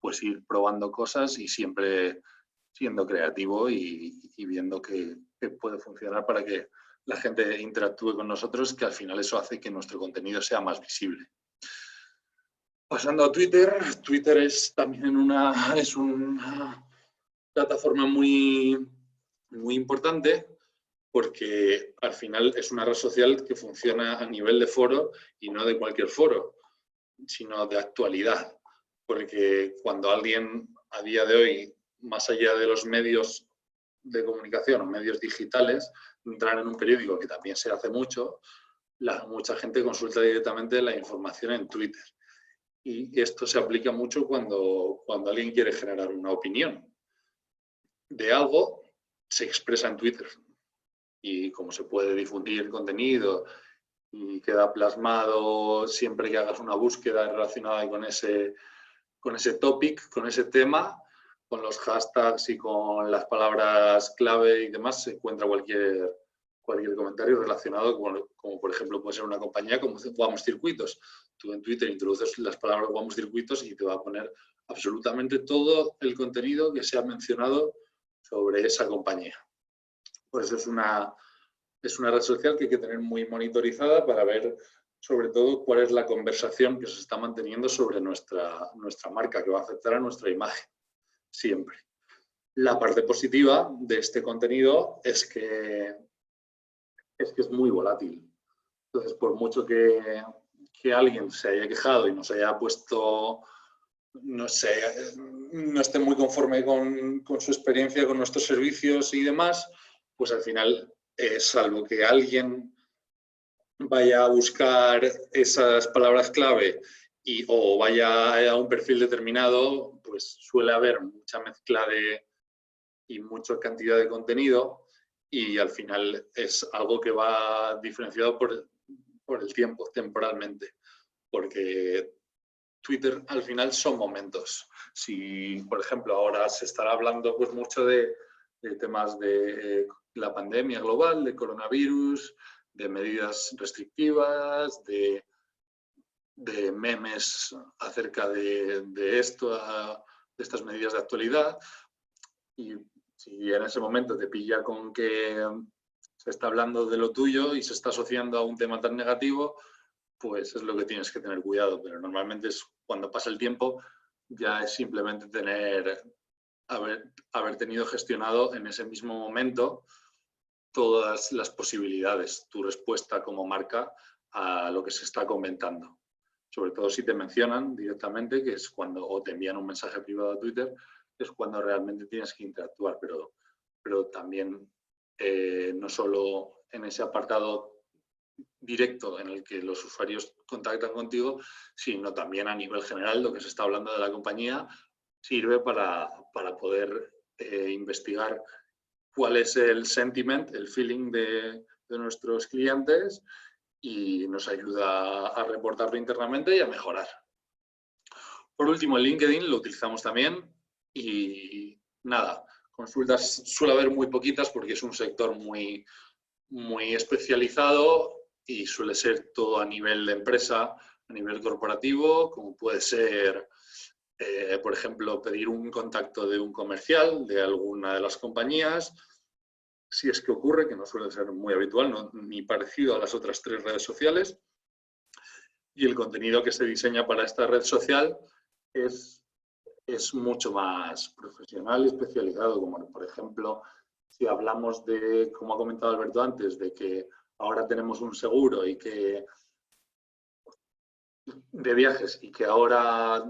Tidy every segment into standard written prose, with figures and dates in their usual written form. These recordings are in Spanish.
pues ir probando cosas y siempre siendo creativo y viendo qué puede funcionar para que la gente interactúe con nosotros, que al final eso hace que nuestro contenido sea más visible. Pasando a Twitter, Twitter es también una plataforma muy importante porque al final es una red social que funciona a nivel de foro y no de cualquier foro, sino de actualidad. Porque cuando alguien a día de hoy, más allá de los medios de comunicación o medios digitales, entran en un periódico, que también se hace mucho, mucha gente consulta directamente la información en Twitter. Y esto se aplica mucho cuando alguien quiere generar una opinión de algo, se expresa en Twitter. Y como se puede difundir contenido y queda plasmado siempre que hagas una búsqueda relacionada con ese topic, con ese tema, con los hashtags y con las palabras clave y demás, se encuentra cualquier comentario relacionado con, como por ejemplo puede ser una compañía como Vamos Circuitos. Tú en Twitter introduces las palabras Vamos Circuitos y te va a poner absolutamente todo el contenido que se ha mencionado sobre esa compañía. Por eso es una red social que hay que tener muy monitorizada para ver sobre todo cuál es la conversación que se está manteniendo sobre nuestra marca, que va a afectar a nuestra imagen, siempre. La parte positiva de este contenido es que es muy volátil. Entonces, por mucho que alguien se haya quejado y nos haya puesto, no sé, no esté muy conforme con su experiencia, con nuestros servicios y demás, pues al final, salvo que alguien vaya a buscar esas palabras clave o vaya a un perfil determinado, pues suele haber mucha mezcla y mucha cantidad de contenido y al final es algo que va diferenciado por el tiempo, temporalmente, porque Twitter al final son momentos. Si, por ejemplo, ahora se estará hablando pues mucho de temas de la pandemia global, de coronavirus, de medidas restrictivas, de memes acerca de esto, de estas medidas de actualidad. Y si en ese momento te pilla con que se está hablando de lo tuyo y se está asociando a un tema tan negativo, pues es lo que tienes que tener cuidado. Pero normalmente es cuando pasa el tiempo, ya es simplemente haber tenido gestionado en ese mismo momento todas las posibilidades, tu respuesta como marca a lo que se está comentando. Sobre todo si te mencionan directamente, que es cuando, o te envían un mensaje privado a Twitter, es cuando realmente tienes que interactuar, pero también no solo en ese apartado directo en el que los usuarios contactan contigo, sino también a nivel general, lo que se está hablando de la compañía, sirve para poder investigar cuál es el sentiment, el feeling de nuestros clientes y nos ayuda a reportarlo internamente y a mejorar. Por último, el LinkedIn lo utilizamos también y nada, consultas suele haber muy poquitas porque es un sector muy especializado y suele ser todo a nivel de empresa, a nivel corporativo, como puede ser, por ejemplo, pedir un contacto de un comercial de alguna de las compañías, si es que ocurre, que no suele ser muy habitual, ni parecido a las otras 3 redes sociales. Y el contenido que se diseña para esta red social es mucho más profesional y especializado, como por ejemplo, si hablamos de, como ha comentado Alberto antes, de que ahora tenemos un seguro y que de viajes y que ahora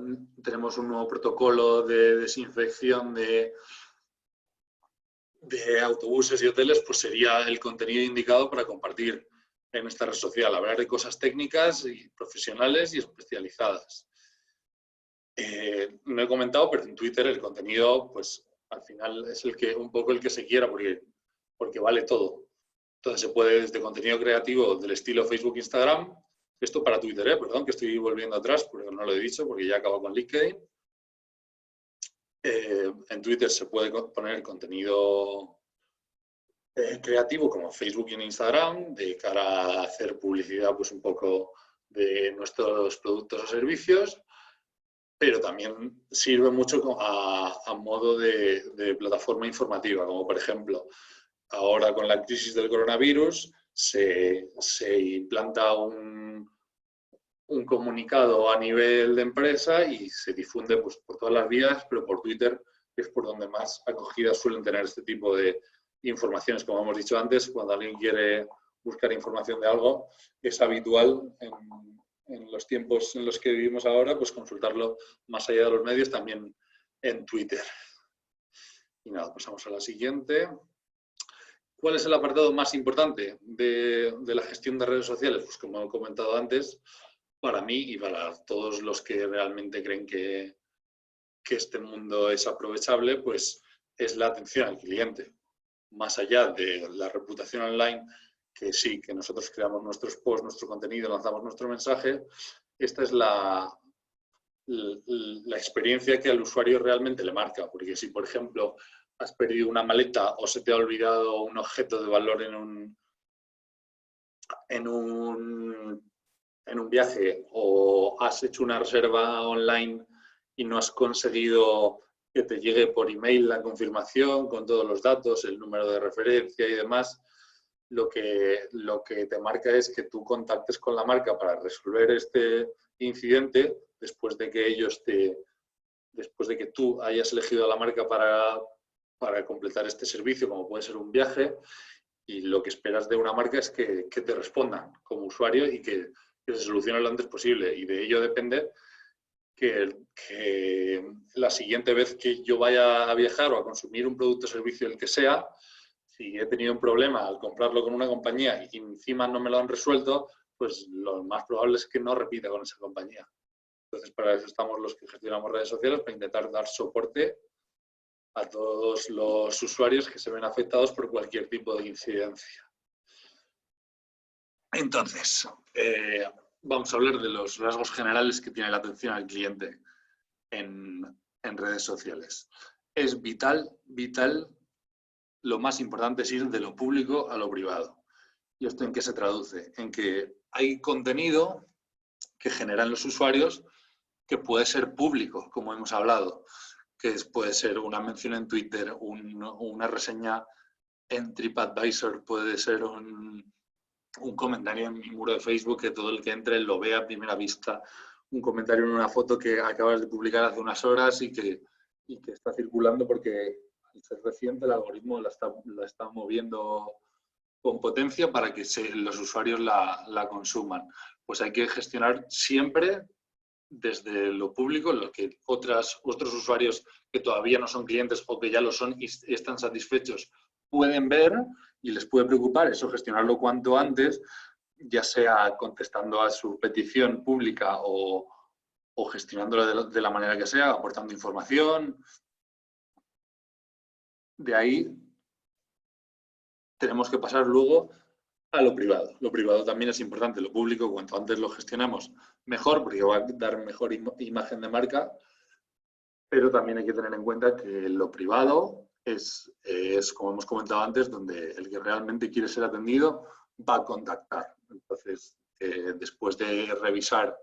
tenemos un nuevo protocolo de desinfección de autobuses y hoteles, pues sería el contenido indicado para compartir en esta red social, hablar de cosas técnicas y profesionales y especializadas. No he comentado, pero en Twitter el contenido, pues al final es un poco el que se quiera, porque vale todo. Entonces se puede desde contenido creativo del estilo Facebook, Instagram, esto para Twitter, perdón, que estoy volviendo atrás, porque no lo he dicho, porque ya acabo con LinkedIn. En Twitter se puede poner contenido creativo como Facebook y en Instagram, de cara a hacer publicidad pues un poco de nuestros productos o servicios. pero también sirve mucho a modo de plataforma informativa, como por ejemplo, ahora con la crisis del coronavirus se implanta un comunicado a nivel de empresa y se difunde pues, por todas las vías, pero por Twitter es por donde más acogida suelen tener este tipo de informaciones. Como hemos dicho antes, cuando alguien quiere buscar información de algo, es habitual en los tiempos en los que vivimos ahora, pues consultarlo más allá de los medios, también en Twitter. Y nada, pasamos a la siguiente. ¿Cuál es el apartado más importante de la gestión de redes sociales? Pues como he comentado antes, para mí y para todos los que realmente creen que este mundo es aprovechable, pues es la atención al cliente. Más allá de la reputación online, que sí, que nosotros creamos nuestros posts, nuestro contenido, lanzamos nuestro mensaje, esta es la experiencia que al usuario realmente le marca. Porque si, por ejemplo, has perdido una maleta o se te ha olvidado un objeto de valor en un viaje, o has hecho una reserva online y no has conseguido que te llegue por email la confirmación con todos los datos, el número de referencia y demás, lo que te marca es que tú contactes con la marca para resolver este incidente después de que tú hayas elegido a la marca para completar este servicio, como puede ser un viaje, y lo que esperas de una marca es que te respondan como usuario y que se solucione lo antes posible. Y de ello depende que la siguiente vez que yo vaya a viajar o a consumir un producto o servicio, el que sea, si he tenido un problema al comprarlo con una compañía y encima no me lo han resuelto, pues lo más probable es que no repita con esa compañía. Entonces, para eso estamos los que gestionamos redes sociales, para intentar dar soporte a todos los usuarios que se ven afectados por cualquier tipo de incidencia. Entonces, vamos a hablar de los rasgos generales que tiene la atención al cliente en redes sociales. Es vital, lo más importante es ir de lo público a lo privado. ¿Y esto en qué se traduce? En que hay contenido que generan los usuarios que puede ser público, como hemos hablado, que puede ser una mención en Twitter, una reseña en TripAdvisor, puede ser un comentario en mi muro de Facebook que todo el que entre lo vea a primera vista, un comentario en una foto que acabas de publicar hace unas horas y que está circulando porque al ser reciente el algoritmo la está moviendo con potencia para que los usuarios la consuman. Pues hay que gestionar siempre desde lo público, lo que otros usuarios que todavía no son clientes o que ya lo son y están satisfechos pueden ver y les puede preocupar, eso gestionarlo cuanto antes, ya sea contestando a su petición pública o gestionándolo de la manera que sea, aportando información. De ahí tenemos que pasar luego a lo privado. Lo privado también es importante, lo público, cuanto antes lo gestionamos, mejor, porque va a dar mejor imagen de marca, pero también hay que tener en cuenta que lo privado es, como hemos comentado antes, donde el que realmente quiere ser atendido va a contactar. Entonces, después de revisar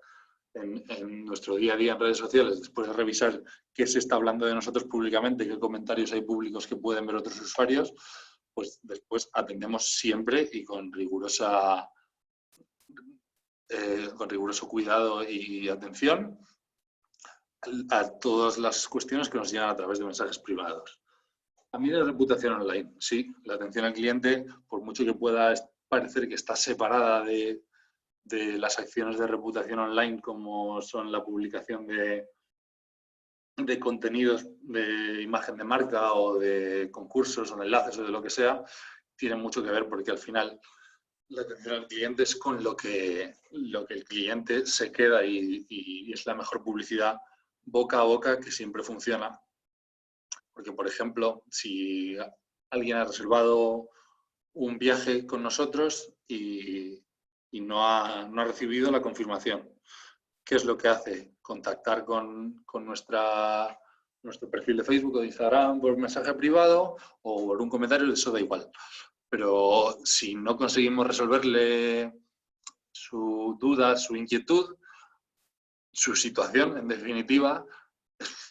en nuestro día a día en redes sociales, después de revisar qué se está hablando de nosotros públicamente, qué comentarios hay públicos que pueden ver otros usuarios, pues después atendemos siempre y con riguroso cuidado y atención a todas las cuestiones que nos llegan a través de mensajes privados. También la reputación online, sí, la atención al cliente, por mucho que pueda parecer que está separada de las acciones de reputación online, como son la publicación de contenidos de imagen de marca o de concursos o de enlaces o de lo que sea, tienen mucho que ver porque al final la atención al cliente es con lo que el cliente se queda y es la mejor publicidad boca a boca que siempre funciona. Porque, por ejemplo, si alguien ha reservado un viaje con nosotros y no ha recibido la confirmación, ¿qué es lo que hace? Contactar con nuestro perfil de Facebook o de Instagram por mensaje privado o por un comentario, eso da igual. Pero si no conseguimos resolverle su duda, su inquietud, su situación, en definitiva,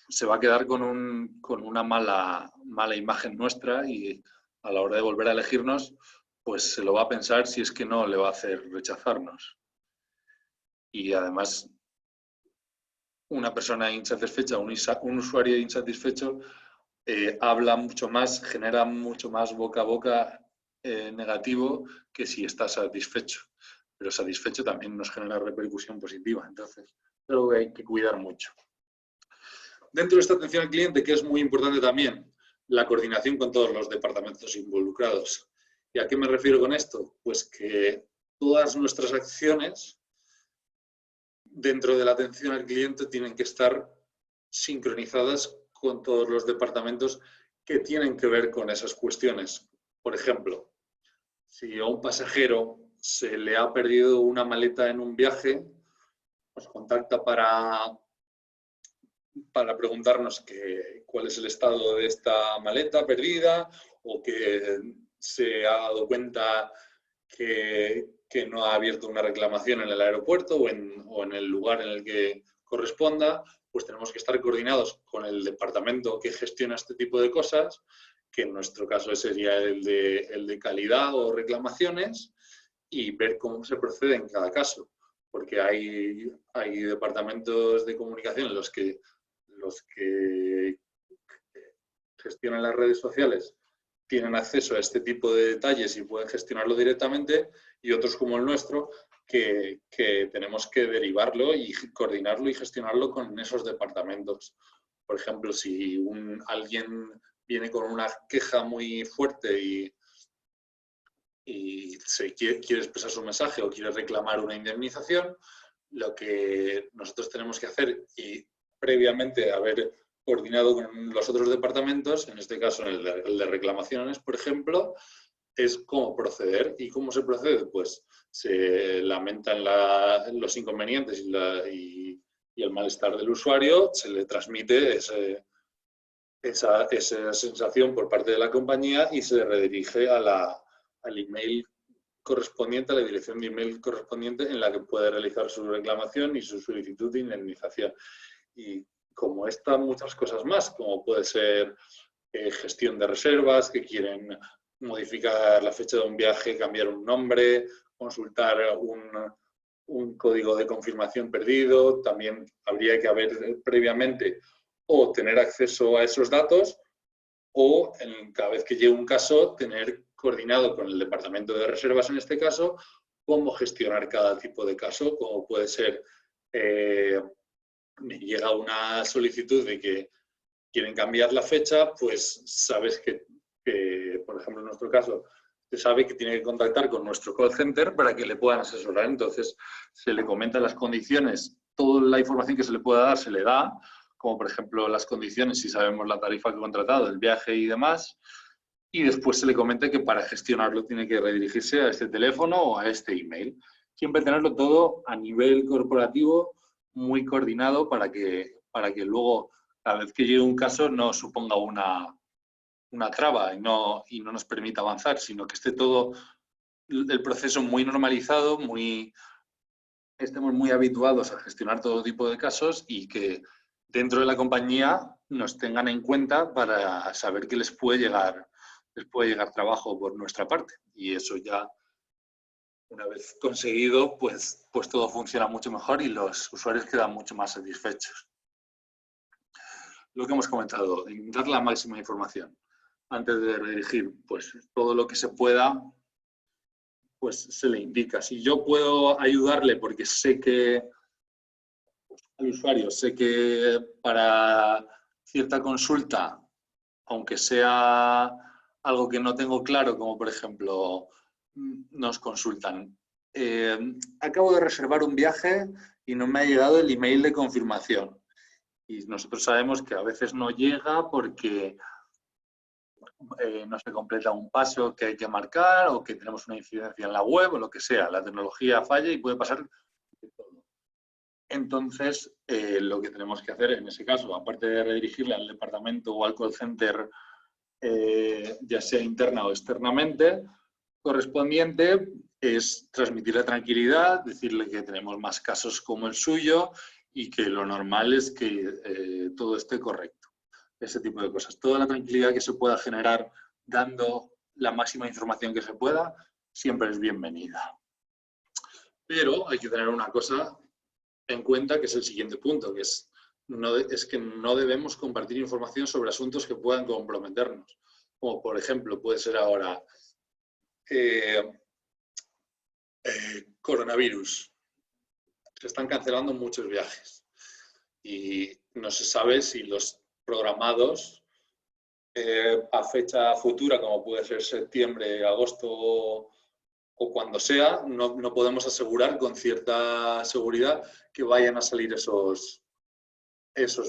se va a quedar con una mala imagen nuestra y a la hora de volver a elegirnos, pues se lo va a pensar si es que no le va a hacer rechazarnos. Y además, una persona insatisfecha, un usuario insatisfecho, habla mucho más, genera mucho más boca a boca negativo que si está satisfecho. Pero satisfecho también nos genera repercusión positiva. Entonces, es algo que hay que cuidar mucho. Dentro de esta atención al cliente, que es muy importante también, la coordinación con todos los departamentos involucrados. ¿Y a qué me refiero con esto? Pues que todas nuestras acciones dentro de la atención al cliente tienen que estar sincronizadas con todos los departamentos que tienen que ver con esas cuestiones. Por ejemplo, si a un pasajero se le ha perdido una maleta en un viaje, nos contacta para preguntarnos cuál es el estado de esta maleta perdida, o que se ha dado cuenta que no ha abierto una reclamación en el aeropuerto o en el lugar en el que corresponda, pues tenemos que estar coordinados con el departamento que gestiona este tipo de cosas, que en nuestro caso sería el de calidad o reclamaciones, y ver cómo se procede en cada caso. Porque hay departamentos de comunicación los que gestionan las redes sociales tienen acceso a este tipo de detalles y pueden gestionarlo directamente, y otros como el nuestro que tenemos que derivarlo y coordinarlo y gestionarlo con esos departamentos. Por ejemplo, si alguien viene con una queja muy fuerte y quiere expresar su mensaje o quiere reclamar una indemnización, lo que nosotros tenemos que hacer, y previamente haber coordinado con los otros departamentos, en este caso el de reclamaciones, por ejemplo, es cómo proceder. ¿Y cómo se procede? Pues se lamentan los inconvenientes y el malestar del usuario, se le transmite esa sensación por parte de la compañía y se redirige al email correspondiente, a la dirección de email correspondiente en la que puede realizar su reclamación y su solicitud de indemnización. Y como esta, muchas cosas más, como puede ser gestión de reservas, que quieren modificar la fecha de un viaje, cambiar un nombre, consultar un código de confirmación perdido. También habría que haber previamente o tener acceso a esos datos, o cada vez que llegue un caso, tener coordinado con el departamento de reservas, en este caso, cómo gestionar cada tipo de caso, como puede ser, me llega una solicitud de que quieren cambiar la fecha, pues sabes que, por ejemplo, en nuestro caso, se sabe que tiene que contactar con nuestro call center para que le puedan asesorar. Entonces, se le comentan las condiciones, toda la información que se le pueda dar se le da, como por ejemplo las condiciones, si sabemos la tarifa que ha contratado, el viaje y demás, y después se le comenta que para gestionarlo tiene que redirigirse a este teléfono o a este email. Siempre tenerlo todo a nivel corporativo, muy coordinado, para que luego, cada vez que llegue un caso, no suponga una traba y no nos permita avanzar, sino que esté todo el proceso muy normalizado, estemos muy habituados a gestionar todo tipo de casos, y que dentro de la compañía nos tengan en cuenta para saber que les puede llegar trabajo por nuestra parte. Y eso ya, una vez conseguido, pues todo funciona mucho mejor y los usuarios quedan mucho más satisfechos. Lo que hemos comentado, dar la máxima información. Antes de redirigir, pues todo lo que se pueda, pues se le indica. Si yo puedo ayudarle porque sé que al usuario, sé que para cierta consulta, aunque sea algo que no tengo claro, como por ejemplo, nos consultan, acabo de reservar un viaje y no me ha llegado el email de confirmación. Y nosotros sabemos que a veces no llega porque no se completa un paso que hay que marcar, o que tenemos una incidencia en la web, o lo que sea. La tecnología falla y puede pasar de todo. Entonces, lo que tenemos que hacer en ese caso, aparte de redirigirle al departamento o al call center, ya sea interna o externamente, correspondiente, es transmitirle tranquilidad, decirle que tenemos más casos como el suyo y que lo normal es que todo esté correcto. Ese tipo de cosas. Toda la tranquilidad que se pueda generar dando la máxima información que se pueda, siempre es bienvenida. Pero hay que tener una cosa en cuenta, que es el siguiente punto, que es que no debemos compartir información sobre asuntos que puedan comprometernos. Como por ejemplo, puede ser ahora coronavirus. Se están cancelando muchos viajes y no se sabe si los programados a fecha futura, como puede ser septiembre, agosto o cuando sea, no podemos asegurar con cierta seguridad que vayan a salir esos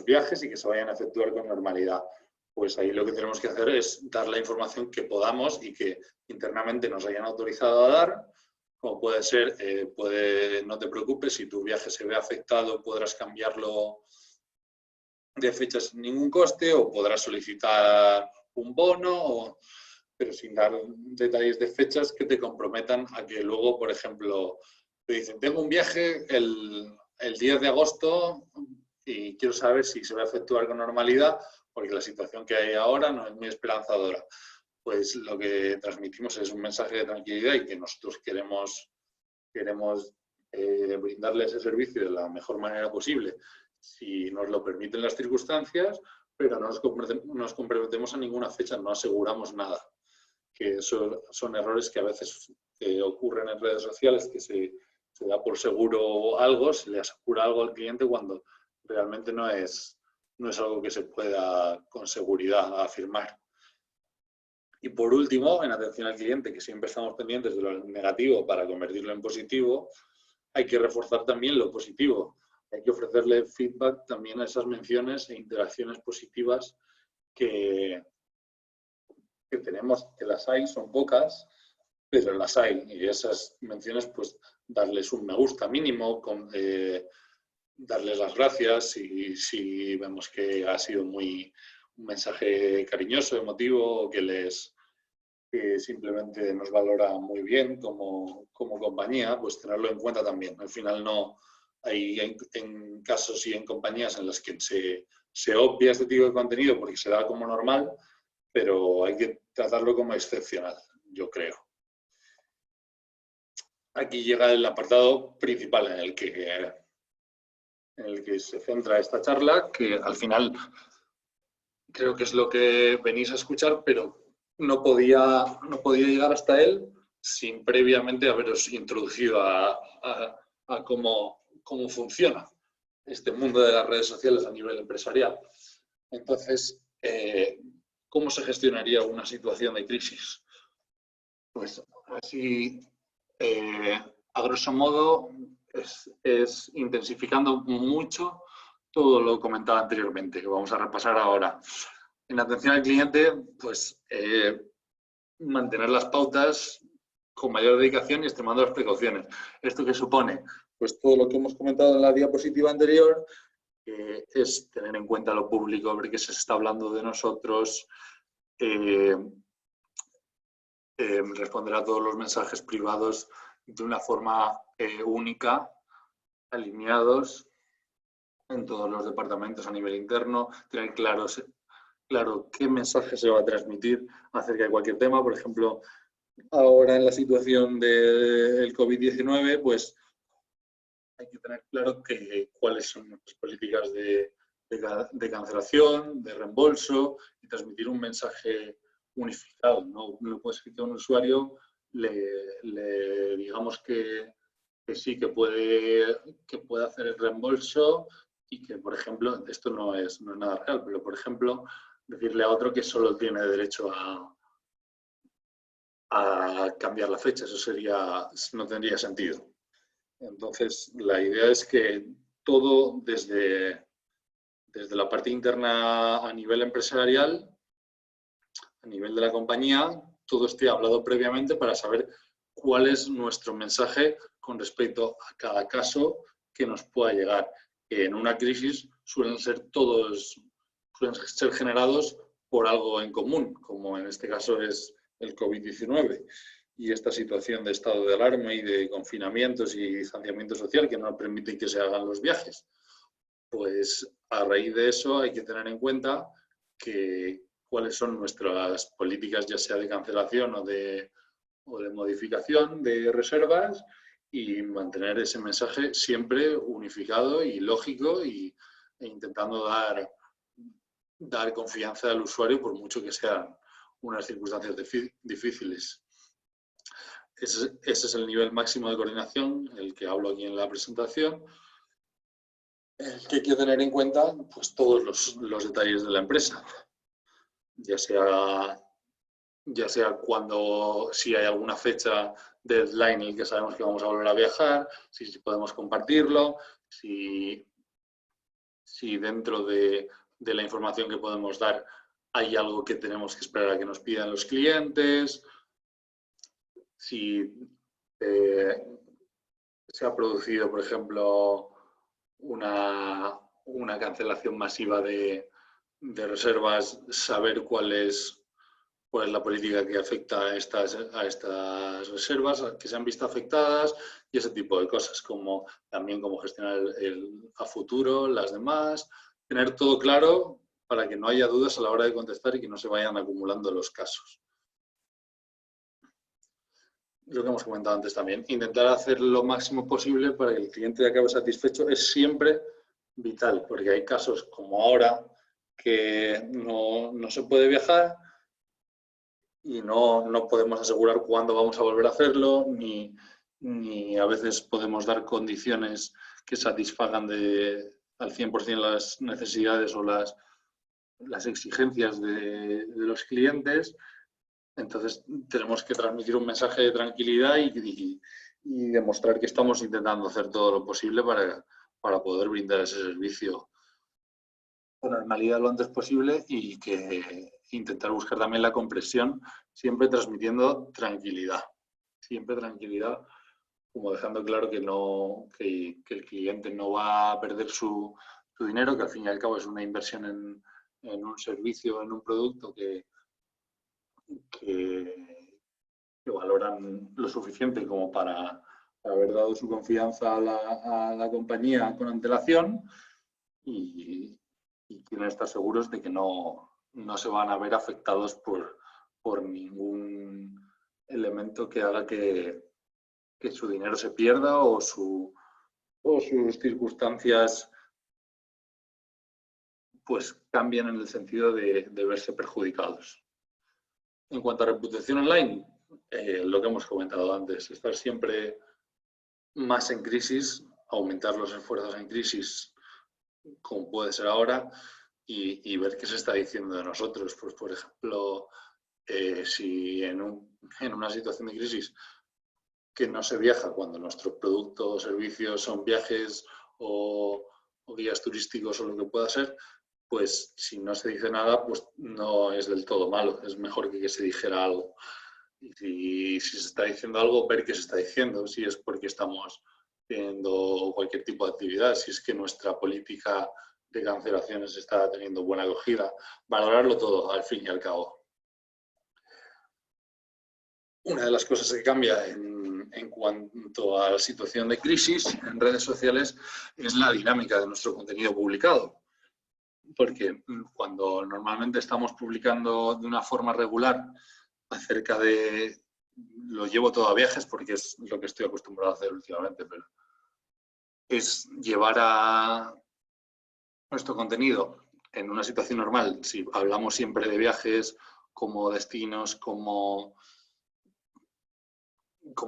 viajes y que se vayan a efectuar con normalidad. Pues ahí lo que tenemos que hacer es dar la información que podamos y que internamente nos hayan autorizado a dar, como puede ser, no te preocupes, si tu viaje se ve afectado podrás cambiarlo de fecha sin ningún coste o podrás solicitar un bono, pero sin dar detalles de fechas que te comprometan a que luego, por ejemplo, te dicen, tengo un viaje el 10 de agosto y quiero saber si se va a efectuar con normalidad, porque la situación que hay ahora no es muy esperanzadora. Pues lo que transmitimos es un mensaje de tranquilidad y que nosotros queremos brindarle ese servicio de la mejor manera posible, si nos lo permiten las circunstancias, pero no nos comprometemos a ninguna fecha, no aseguramos nada. Que eso son errores que a veces ocurren en redes sociales, que se da por seguro algo, se le asegura algo al cliente cuando realmente no es algo que se pueda con seguridad afirmar. Y por último, en atención al cliente, que siempre estamos pendientes de lo negativo para convertirlo en positivo, hay que reforzar también lo positivo. Hay que ofrecerle feedback también a esas menciones e interacciones positivas que tenemos, que las hay, son pocas, pero las hay. Y esas menciones, pues darles un me gusta mínimo, darles las gracias si vemos que ha sido un mensaje cariñoso, emotivo, o que simplemente nos valora muy bien como compañía, pues tenerlo en cuenta también. Al final no hay en casos y en compañías en las que se obvia este tipo de contenido porque se da como normal, pero hay que tratarlo como excepcional, yo creo. Aquí llega el apartado principal en el que se centra esta charla, que al final creo que es lo que venís a escuchar, pero no podía llegar hasta él sin previamente haberos introducido a cómo funciona este mundo de las redes sociales a nivel empresarial. Entonces, ¿cómo se gestionaría una situación de crisis? Pues así, a grosso modo, es intensificando mucho todo lo comentado anteriormente, que vamos a repasar ahora. En atención al cliente, pues mantener las pautas con mayor dedicación y extremando las precauciones. ¿Esto qué supone? Pues todo lo que hemos comentado en la diapositiva anterior, es tener en cuenta lo público, ver que se está hablando de nosotros, responder a todos los mensajes privados de una forma única, alineados en todos los departamentos a nivel interno, tener claro qué mensaje se va a transmitir acerca de cualquier tema. Por ejemplo, ahora en la situación del COVID-19, pues hay que tener claro cuáles son nuestras políticas de cancelación, de reembolso y transmitir un mensaje unificado. No puede ser que a un usuario le digamos que sí, que puede hacer el reembolso y que, por ejemplo, esto no es nada real, pero, por ejemplo, decirle a otro que solo tiene derecho a cambiar la fecha. Eso no tendría sentido. Entonces, la idea es que todo desde la parte interna a nivel empresarial, a nivel de la compañía, todo esté hablado previamente para saber cuál es nuestro mensaje con respecto a cada caso que nos pueda llegar. En una crisis suelen ser generados por algo en común, como en este caso es el COVID-19 y esta situación de estado de alarma y de confinamientos y distanciamiento social que no permiten que se hagan los viajes. Pues a raíz de eso hay que tener en cuenta cuáles son nuestras políticas, ya sea de cancelación o de modificación de reservas, y mantener ese mensaje siempre unificado y lógico e intentando dar confianza al usuario por mucho que sean unas circunstancias difíciles. Ese es el nivel máximo de coordinación, el que hablo aquí en la presentación, el que hay que tener en cuenta pues, todos los detalles de la empresa, ya sea si hay alguna fecha deadline en el que sabemos que vamos a volver a viajar, si podemos compartirlo, si dentro de la información que podemos dar hay algo que tenemos que esperar a que nos pidan los clientes, si se ha producido, por ejemplo, una cancelación masiva de reservas, saber cuál es la política que afecta a estas reservas que se han visto afectadas y ese tipo de cosas, también cómo gestionar a futuro las demás, tener todo claro para que no haya dudas a la hora de contestar y que no se vayan acumulando los casos. Lo que hemos comentado antes también, intentar hacer lo máximo posible para que el cliente acabe satisfecho es siempre vital, porque hay casos como ahora que no se puede viajar y no podemos asegurar cuándo vamos a volver a hacerlo, ni a veces podemos dar condiciones que satisfagan al 100% las necesidades o las exigencias de los clientes. Entonces tenemos que transmitir un mensaje de tranquilidad y demostrar que estamos intentando hacer todo lo posible para poder brindar ese servicio con normalidad lo antes posible y que intentar buscar también la comprensión, siempre transmitiendo tranquilidad. Siempre tranquilidad, como dejando claro que el cliente no va a perder su dinero, que al fin y al cabo es una inversión en un servicio, en un producto que valoran lo suficiente como para haber dado su confianza a la compañía con antelación y quieren estar seguros de que no se van a ver afectados por ningún elemento que haga que su dinero se pierda o sus circunstancias pues cambien en el sentido de verse perjudicados. En cuanto a reputación online, lo que hemos comentado antes, estar siempre más en crisis, aumentar los esfuerzos en crisis, como puede ser ahora, y ver qué se está diciendo de nosotros. Pues, por ejemplo, si en una situación de crisis que no se viaja cuando nuestro producto o servicios son viajes o guías turísticos o lo que pueda ser, pues si no se dice nada, pues no es del todo malo. Es mejor que se dijera algo. Y si se está diciendo algo, ver qué se está diciendo. Si es porque estamos teniendo cualquier tipo de actividad, si es que nuestra política de cancelaciones está teniendo buena acogida. Valorarlo todo, al fin y al cabo. Una de las cosas que cambia en cuanto a la situación de crisis en redes sociales es la dinámica de nuestro contenido publicado. Porque cuando normalmente estamos publicando de una forma regular acerca de... Lo llevo todo a viajes porque es lo que estoy acostumbrado a hacer últimamente, pero es llevar a nuestro contenido en una situación normal. Si hablamos siempre de viajes como destinos, como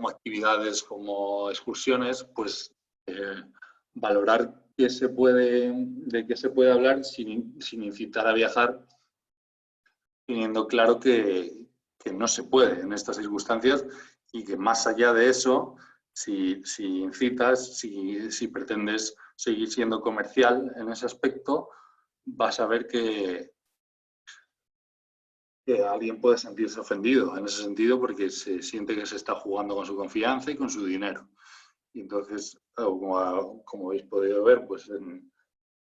actividades, como excursiones, pues valorar de qué se puede hablar sin incitar a viajar, teniendo claro que no se puede en estas circunstancias y que más allá de eso, si incitas, si pretendes seguir siendo comercial en ese aspecto, vas a ver que alguien puede sentirse ofendido en ese sentido porque se siente que se está jugando con su confianza y con su dinero. Y entonces, como habéis podido ver, pues en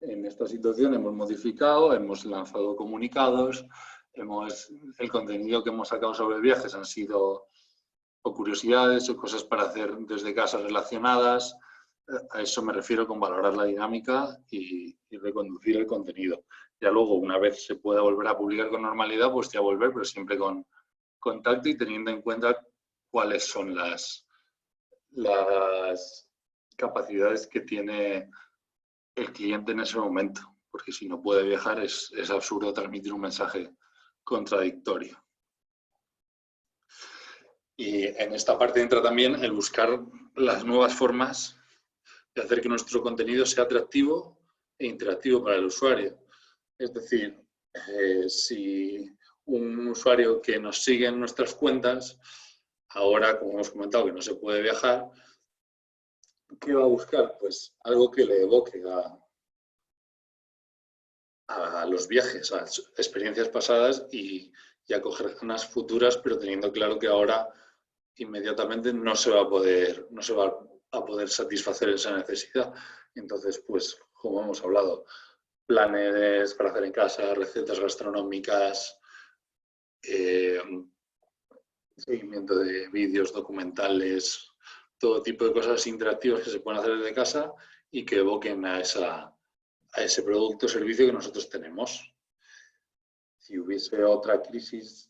esta situación hemos modificado, hemos lanzado comunicados, el contenido que hemos sacado sobre viajes han sido o curiosidades o cosas para hacer desde casa relacionadas, A eso me refiero con valorar la dinámica y reconducir el contenido. Ya luego, una vez se pueda volver a publicar con normalidad, pues ya volver, pero siempre con contacto y teniendo en cuenta cuáles son las capacidades que tiene el cliente en ese momento, porque si no puede viajar es absurdo transmitir un mensaje contradictorio. Y en esta parte entra también el buscar las nuevas formas de hacer que nuestro contenido sea atractivo e interactivo para el usuario. Es decir, si un usuario que nos sigue en nuestras cuentas, ahora, como hemos comentado, que no se puede viajar, ¿qué va a buscar? Pues algo que le evoque a los viajes, a experiencias pasadas y a coger unas futuras, pero teniendo claro que ahora inmediatamente no se va a poder satisfacer esa necesidad. Entonces, pues, como hemos hablado, planes para hacer en casa, recetas gastronómicas, seguimiento de vídeos, documentales, todo tipo de cosas interactivas que se pueden hacer desde casa y que evoquen a ese producto o servicio que nosotros tenemos. Si hubiese otra crisis,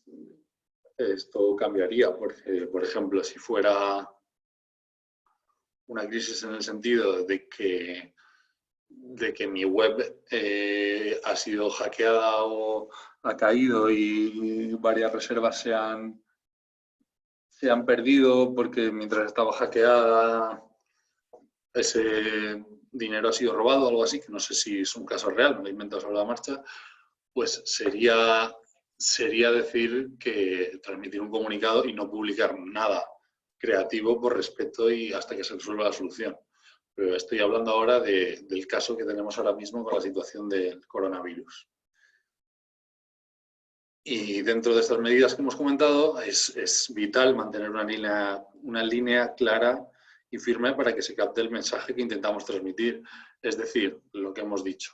esto cambiaría, porque, por ejemplo, si fuera una crisis en el sentido de que mi web ha sido hackeada o ha caído y varias reservas se han perdido porque mientras estaba hackeada ese dinero ha sido robado o algo así, que no sé si es un caso real, me lo he inventado sobre la marcha, pues sería decir que transmitir un comunicado y no publicar nada creativo por respeto y hasta que se resuelva la solución. Pero estoy hablando ahora del caso que tenemos ahora mismo con la situación del coronavirus. Y dentro de estas medidas que hemos comentado, es vital mantener una línea clara y firme para que se capte el mensaje que intentamos transmitir. Es decir, lo que hemos dicho.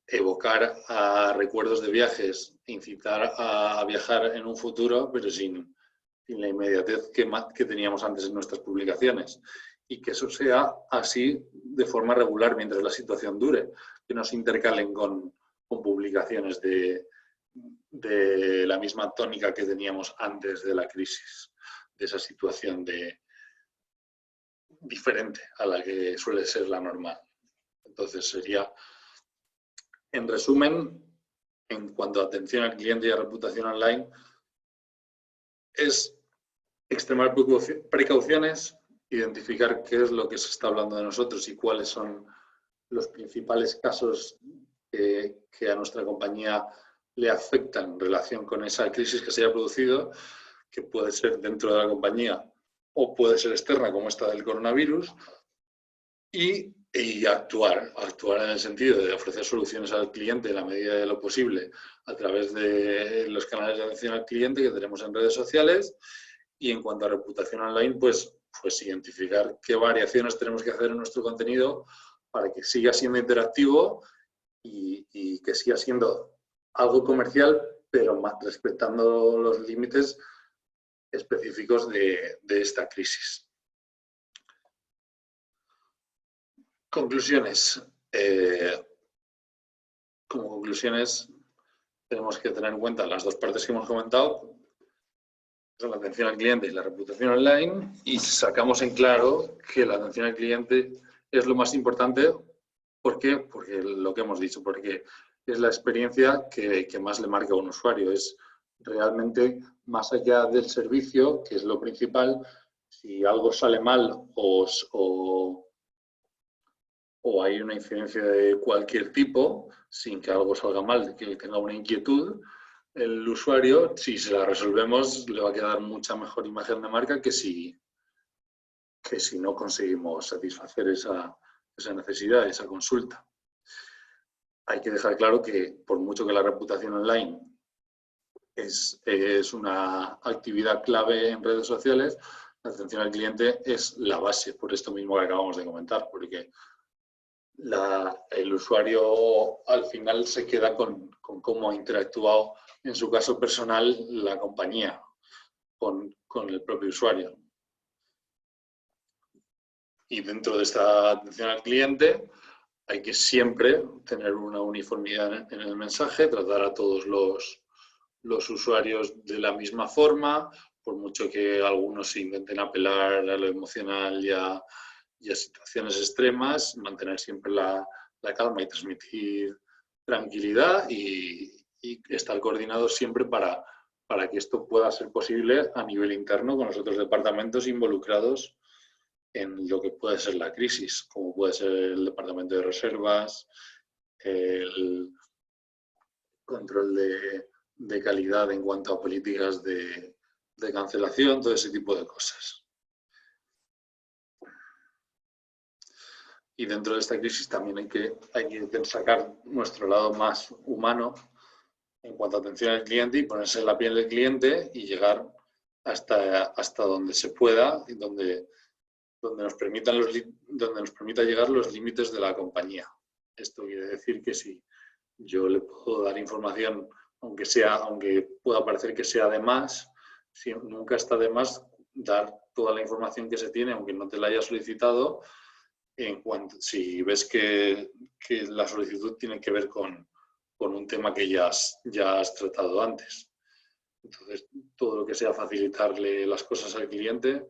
Evocar a recuerdos de viajes, incitar a viajar en un futuro, pero sin la inmediatez que teníamos antes en nuestras publicaciones. Y que eso sea así de forma regular mientras la situación dure, que no se intercalen con publicaciones de la misma tónica que teníamos antes de la crisis, de esa situación diferente a la que suele ser la normal. Entonces sería, en resumen, en cuanto a atención al cliente y a reputación online, es extremar precauciones, identificar qué es lo que se está hablando de nosotros y cuáles son los principales casos que a nuestra compañía le afectan en relación con esa crisis que se haya producido, que puede ser dentro de la compañía o puede ser externa, como esta del coronavirus, y actuar en el sentido de ofrecer soluciones al cliente en la medida de lo posible a través de los canales de atención al cliente que tenemos en redes sociales. Y en cuanto a reputación online, pues identificar qué variaciones tenemos que hacer en nuestro contenido para que siga siendo interactivo y que siga siendo algo comercial, pero respetando los límites específicos de esta crisis. Conclusiones. Como conclusiones, tenemos que tener en cuenta las dos partes que hemos comentado, la atención al cliente y la reputación online, y sacamos en claro que la atención al cliente es lo más importante. ¿Por qué? Porque lo que hemos dicho, porque es la experiencia que más le marca a un usuario. Es realmente, más allá del servicio, que es lo principal, si algo sale mal o hay una incidencia de cualquier tipo, sin que algo salga mal, que tenga una inquietud, el usuario, si se la resolvemos, le va a quedar mucha mejor imagen de marca que si no conseguimos satisfacer esa necesidad, esa consulta. Hay que dejar claro que, por mucho que la reputación online es una actividad clave en redes sociales, la atención al cliente es la base, por esto mismo que acabamos de comentar, porque el usuario al final se queda con cómo ha interactuado, en su caso personal, la compañía con el propio usuario. Y dentro de esta atención al cliente hay que siempre tener una uniformidad en el mensaje, tratar a todos los usuarios de la misma forma, por mucho que algunos intenten apelar a lo emocional y a situaciones extremas, mantener siempre la calma y transmitir tranquilidad y estar coordinados siempre para que esto pueda ser posible a nivel interno con los otros departamentos involucrados en lo que puede ser la crisis, como puede ser el departamento de reservas, el control de calidad en cuanto a políticas de cancelación, todo ese tipo de cosas. Y dentro de esta crisis también hay que sacar nuestro lado más humano en cuanto a atención al cliente y ponerse en la piel del cliente y llegar hasta donde se pueda y donde nos permita llegar los límites de la compañía. Esto quiere decir que si yo le puedo dar información, aunque pueda parecer que sea de más, nunca está de más dar toda la información que se tiene, aunque no te la haya solicitado, si ves que la solicitud tiene que ver con un tema que ya has tratado antes. Entonces, todo lo que sea facilitarle las cosas al cliente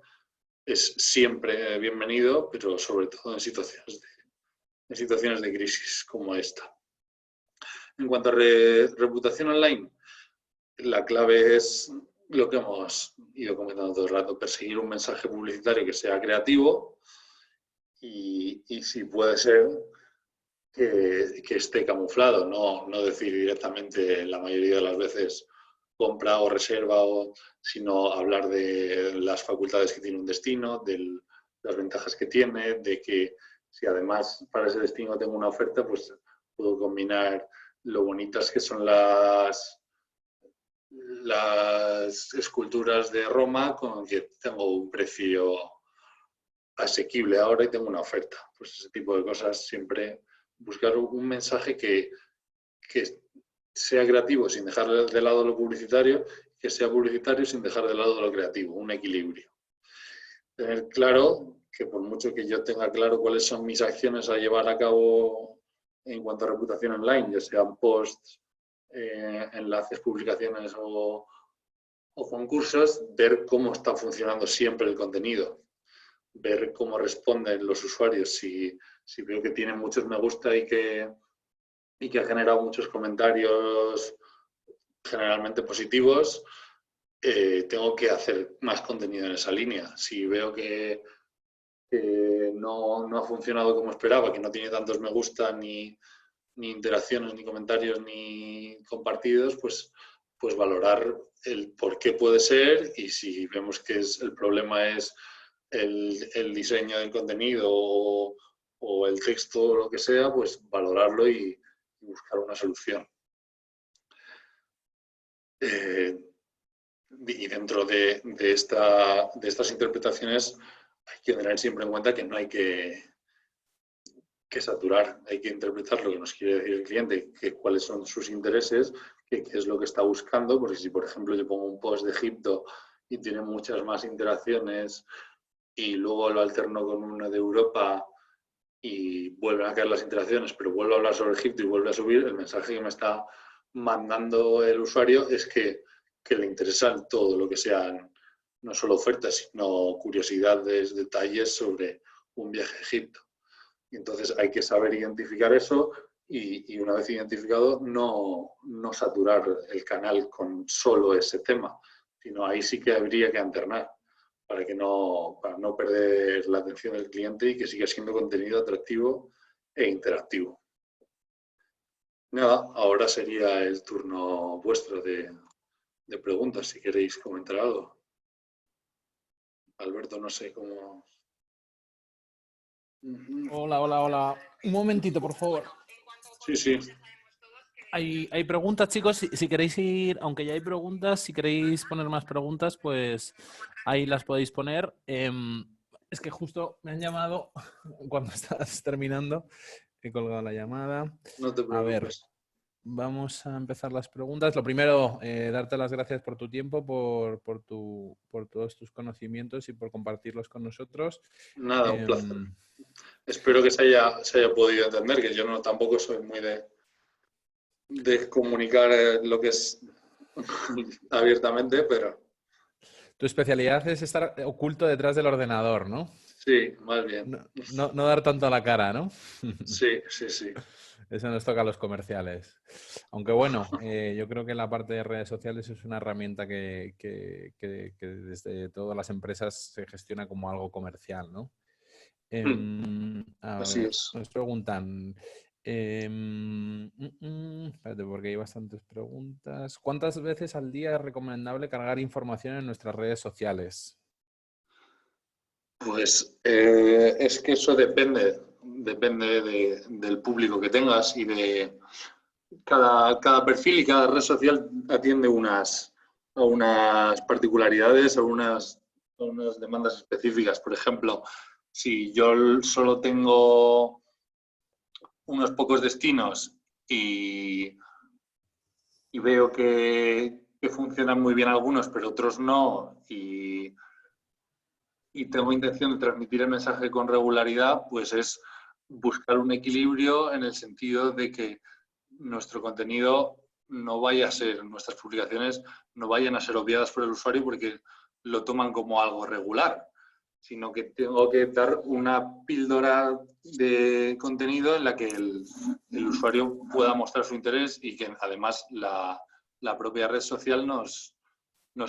es siempre bienvenido, pero sobre todo en situaciones de crisis como esta. En cuanto a reputación online, la clave es lo que hemos ido comentando todo el rato, perseguir un mensaje publicitario que sea creativo y si puede ser que esté camuflado, no decir directamente la mayoría de las veces compra o reserva, sino hablar de las facultades que tiene un destino, de las ventajas que tiene, de que si además para ese destino tengo una oferta, pues puedo combinar lo bonitas que son las esculturas de Roma con que tengo un precio asequible ahora y tengo una oferta. Pues ese tipo de cosas, siempre buscar un mensaje que sea creativo sin dejar de lado lo publicitario, que sea publicitario sin dejar de lado lo creativo, un equilibrio. Tener claro que por mucho que yo tenga claro cuáles son mis acciones a llevar a cabo en cuanto a reputación online, ya sean posts, enlaces, publicaciones o concursos, ver cómo está funcionando siempre el contenido, ver cómo responden los usuarios, si veo que tienen muchos me gusta y que ha generado muchos comentarios generalmente positivos, tengo que hacer más contenido en esa línea. Si veo que no ha funcionado como esperaba, que no tiene tantos me gusta, ni interacciones, ni comentarios, ni compartidos, pues valorar el por qué puede ser y si vemos que el problema es el diseño del contenido o el texto o lo que sea, pues valorarlo y buscar una solución. Y dentro de estas interpretaciones hay que tener siempre en cuenta que no hay que saturar, hay que interpretar lo que nos quiere decir el cliente, cuáles son sus intereses, qué es lo que está buscando, porque si por ejemplo yo pongo un post de Egipto y tiene muchas más interacciones y luego lo alterno con uno de Europa y vuelven a caer las interacciones, pero vuelvo a hablar sobre Egipto y vuelve a subir, el mensaje que me está mandando el usuario es que le interesa todo lo que sean no solo ofertas, sino curiosidades, detalles sobre un viaje a Egipto. Y entonces hay que saber identificar eso y una vez identificado no saturar el canal con solo ese tema, sino ahí sí que habría que alternar para no perder la atención del cliente y que siga siendo contenido atractivo e interactivo. Nada, ahora sería el turno vuestro de preguntas, si queréis comentar algo. Alberto, no sé cómo... Hola. Un momentito, por favor. Sí. Hay preguntas, chicos. Si queréis ir, aunque ya hay preguntas, si queréis poner más preguntas, pues ahí las podéis poner. Es que justo me han llamado cuando estás terminando. He colgado la llamada. No te preocupes. vamos a empezar las preguntas. Lo primero, darte las gracias por tu tiempo, por todos tus conocimientos y por compartirlos con nosotros. Nada, un placer. Espero que se haya podido entender, que yo no tampoco soy muy de comunicar lo que es abiertamente, pero Tu especialidad es estar oculto detrás del ordenador, ¿no? sí, más bien. No dar tanto a la cara, ¿no? Sí, sí, sí. Eso nos toca a los comerciales. Aunque bueno, yo creo que la parte de redes sociales es una herramienta que desde todas las empresas se gestiona como algo comercial, ¿no? A Así ver, es. nos preguntan. Espérate, porque hay bastantes preguntas. ¿Cuántas veces al día es recomendable cargar información en nuestras redes sociales? Pues es que eso depende del público que tengas y de cada perfil y cada red social atiende a unas particularidades, a unas demandas específicas. Por ejemplo, si yo solo tengo unos pocos destinos y veo que funcionan muy bien algunos, pero otros no, y tengo intención de transmitir el mensaje con regularidad, pues es buscar un equilibrio en el sentido de que nuestro contenido no vaya a ser, nuestras publicaciones no vayan a ser obviadas por el usuario porque lo toman como algo regular, sino que tengo que dar una píldora de contenido en la que el usuario pueda mostrar su interés y que además la propia red social nos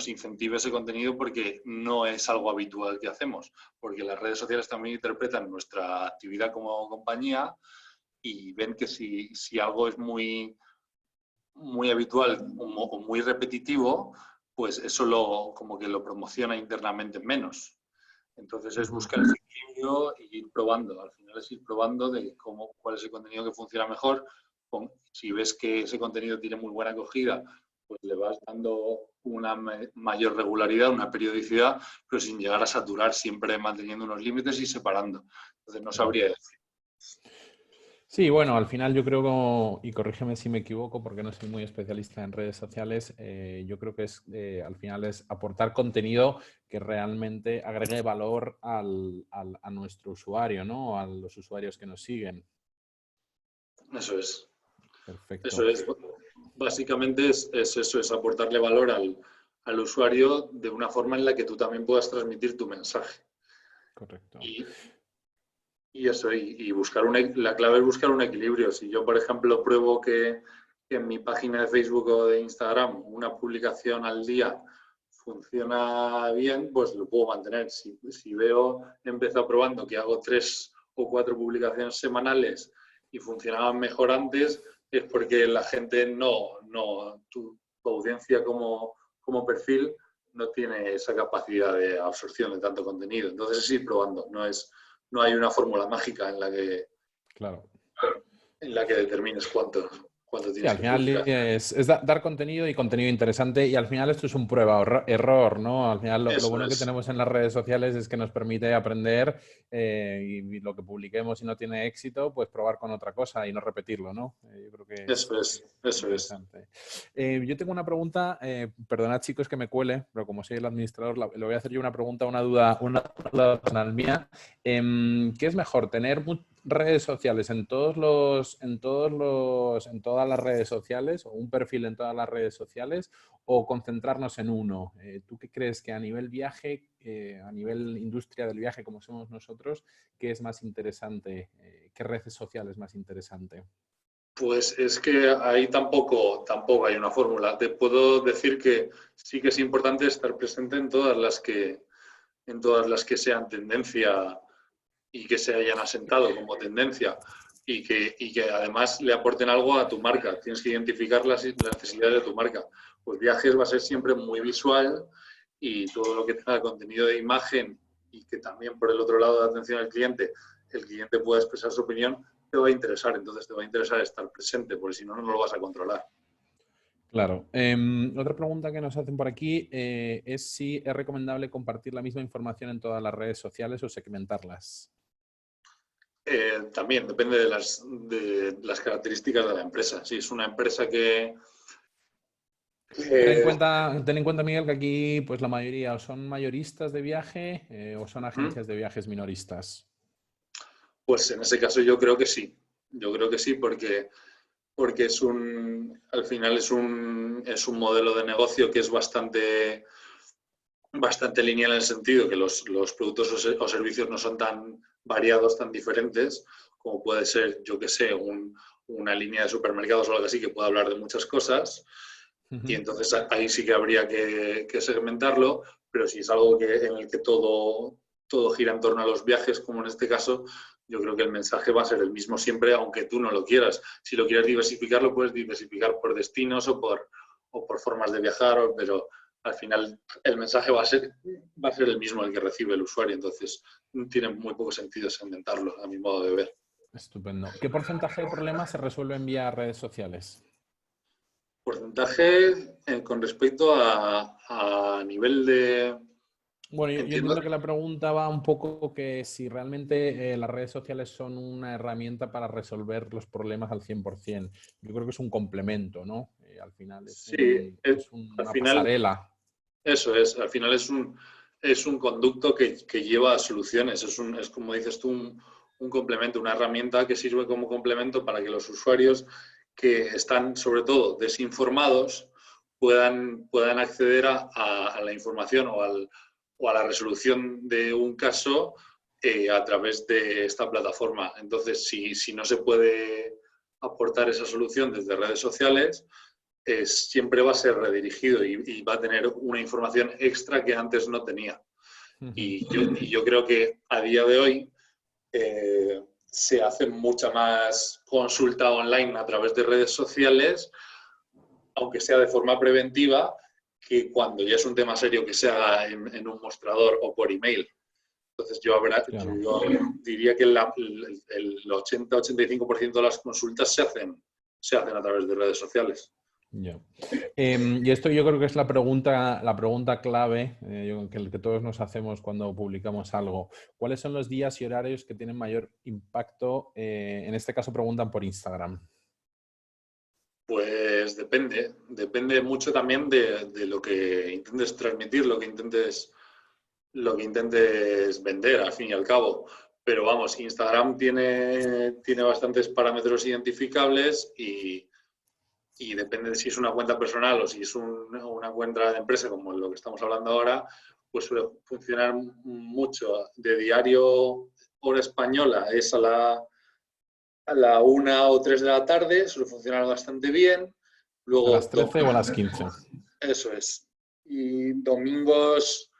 incentive ese contenido porque no es algo habitual que hacemos, porque las redes sociales también interpretan nuestra actividad como compañía y ven que si algo es muy habitual o muy repetitivo, pues eso como que lo promociona internamente menos. Entonces es buscar ese equilibrio e ir probando. Al final es ir probando de cuál es el contenido que funciona mejor. Si ves que ese contenido tiene muy buena acogida, pues le vas dando una mayor regularidad, una periodicidad, pero sin llegar a saturar, siempre manteniendo unos límites y separando. Entonces no sabría decir. Sí, bueno, al final yo creo, y corrígeme si me equivoco porque no soy muy especialista en redes sociales, yo creo que al final es aportar contenido que realmente agregue valor a nuestro usuario, ¿no? A los usuarios que nos siguen. Eso es. Perfecto. Eso es. Básicamente es eso, es aportarle valor al usuario de una forma en la que tú también puedas transmitir tu mensaje. Correcto. Y eso, y buscar la clave es buscar un equilibrio. Si yo, por ejemplo, pruebo que en mi página de Facebook o de Instagram una publicación al día funciona bien, pues lo puedo mantener. Si veo, he empezado probando que hago 3 o 4 publicaciones semanales y funcionaban mejor antes, es porque la gente tu audiencia como perfil no tiene esa capacidad de absorción de tanto contenido. Entonces es ir probando, no hay una fórmula mágica Claro. en la que determines cuánto Sí, tienes al que final publicar. es dar contenido y contenido interesante y al final esto es un prueba-error, ¿no? Al final lo Eso bueno que es, tenemos en las redes sociales es que nos permite aprender y lo que publiquemos si no tiene éxito, pues probar con otra cosa y no repetirlo, ¿no? Yo creo que es eso es. interesante. Yo tengo una pregunta, perdonad chicos que me cuele, pero como soy el administrador, le voy a hacer yo una pregunta, una duda personal mía. ¿Qué es mejor, tener redes sociales en todas las redes sociales o un perfil en todas las redes sociales o concentrarnos en uno? ¿Tú qué crees que a nivel viaje, a nivel industria del viaje como somos nosotros, qué es más interesante? ¿Qué redes sociales es más interesante? Pues es que ahí tampoco hay una fórmula. Te puedo decir que sí que es importante estar presente en todas las que sean tendencia y que se hayan asentado como tendencia y que además le aporten algo a tu marca. Tienes que identificar las necesidades de tu marca. Pues viajes va a ser siempre muy visual y todo lo que tenga contenido de imagen y que también por el otro lado de atención al cliente, el cliente pueda expresar su opinión, te va a interesar. Entonces te va a interesar estar presente, porque si no, no lo vas a controlar. Claro. Otra pregunta que nos hacen por aquí es si es recomendable compartir la misma información en todas las redes sociales o segmentarlas. También depende de las características de la empresa. Si es una empresa que... Ten en cuenta, Miguel, que aquí pues la mayoría o son mayoristas de viaje o son ¿Mm? agencias de viajes minoristas. Pues en ese caso yo creo que sí. Yo creo que sí porque al final es un modelo de negocio que es bastante lineal en el sentido que los productos o servicios no son tan variados, tan diferentes, como puede ser, yo que sé, una línea de supermercados o algo así que pueda hablar de muchas cosas. Y entonces ahí sí que habría que segmentarlo, pero si es algo en el que todo gira en torno a los viajes, como en este caso, yo creo que el mensaje va a ser el mismo siempre, aunque tú no lo quieras. Si lo quieres diversificar, lo puedes diversificar por destinos o por formas de viajar, pero al final el mensaje va a ser el mismo el que recibe el usuario, entonces tiene muy poco sentido segmentarlo, a mi modo de ver. Estupendo. ¿Qué porcentaje de problemas se resuelven vía redes sociales? Porcentaje con respecto a nivel de... Bueno, yo Entiendo. entiendo que la pregunta va un poco que si realmente las redes sociales son una herramienta para resolver los problemas al 100%. Yo creo que es un complemento, ¿no? Al final Sí, es al una final pasarela. eso es, al final es un conducto que lleva a soluciones, es como dices tú, un complemento, una herramienta que sirve como complemento para que los usuarios que están sobre todo desinformados puedan acceder a la información o a la resolución de un caso a través de esta plataforma. Entonces, si no se puede aportar esa solución desde redes sociales, siempre va a ser redirigido y va a tener una información extra que antes no tenía. Y yo creo que a día de hoy se hace mucha más consulta online a través de redes sociales, aunque sea de forma preventiva, que cuando ya es un tema serio que se haga en un mostrador o por email. Entonces Claro. yo diría que el 80-85% de las consultas se hacen a través de redes sociales. Ya. Y esto yo creo que es la pregunta clave que todos nos hacemos cuando publicamos algo. ¿Cuáles son los días y horarios que tienen mayor impacto? En este caso preguntan por Instagram. Pues depende mucho también de lo que intentes transmitir, lo que intentes vender, al fin y al cabo. Pero vamos, Instagram tiene bastantes parámetros identificables y depende de si es una cuenta personal o si es una cuenta de empresa, como lo que estamos hablando ahora, pues suele funcionar mucho. De diario, hora española, es a la 1 o 3 de la tarde, suele funcionar bastante bien. ¿A las Luego, 13 o a las 15? eso es. Y domingos